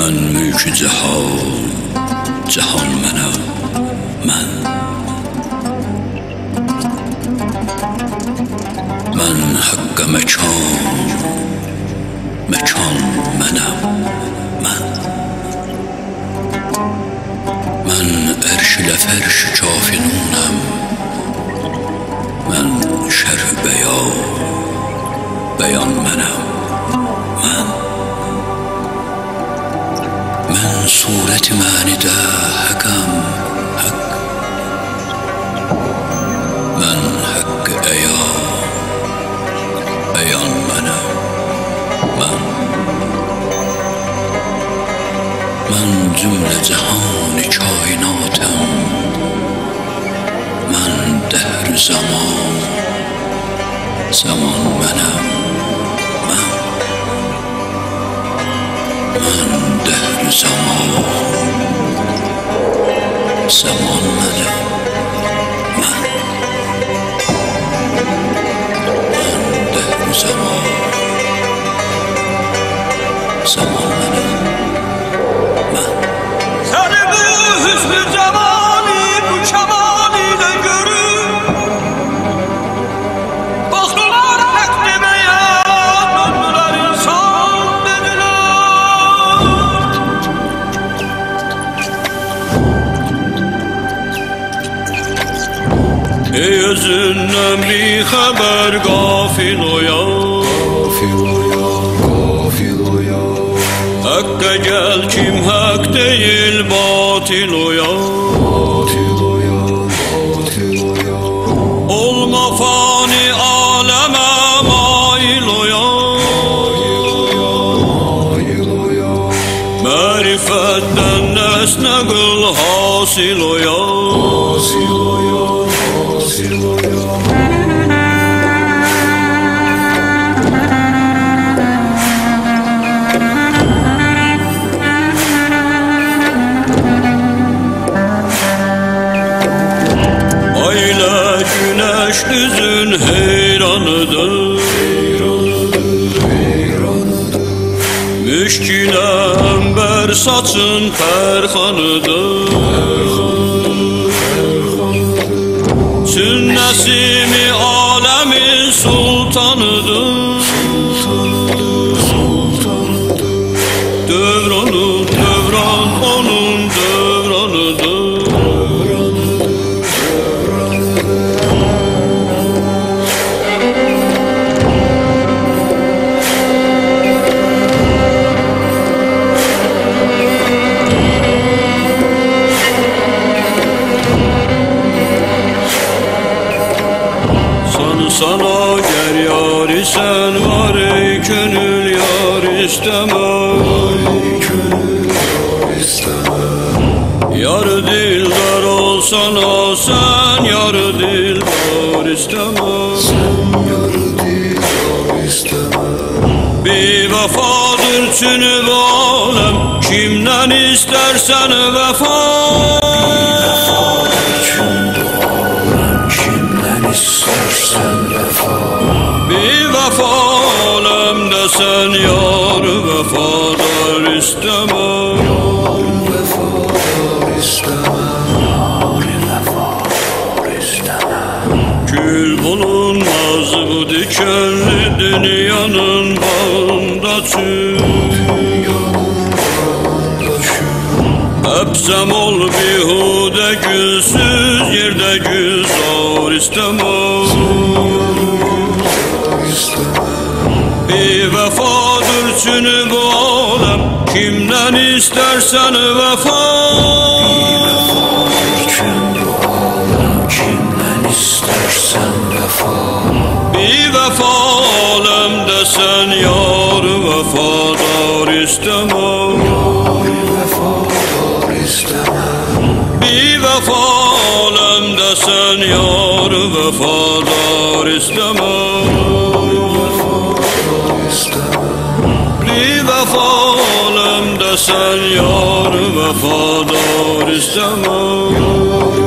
من ملک جهان، جهان منم من حق مکان، مکان منم من عرش لفرش کافنونم، من شرح بیان منم من صورت معنی ده حقم حق، من حق بیان منم من جمله جهان کائناتم، من دهر زمان منم من دهر زمان منم من دهر زمان منم Seni bu hüsnü cemali, bu kemaliyle görüp baktılar hak demeye, döndüler insan dediler. Ey özünden bir haber gafil oya, Hakka gel kim hak değil batil oya, olma fani aleme mail oya, marifetten nesne kıl hasil oya. Güneş düzün heyranıdır, müşkile ember saçın perhanıdır, Sünnesimi alemin sultanıdır, Dövranı dövran onun dövranıdır. Sana gel yar isen var ey gönül yar isteme, yar dildar olsana sen yar dildar isteme, bir vefadır çünü bu alem, kimden istersen vefa. Bir vefa alemde sen yar vefadar isteme, Kül bulunmaz bu dikenli dünyanın bağında çür, Hepsem ol bihude gülsüz yerde güzar isteme, bir vefadır çünü bu alem, kimden istersen vefa. Bir vefa alemde sen yar vefadar isteme, bir vefa alemde sen yar vefadar isteme, bir vefa alemde sen yar vefadar isteme.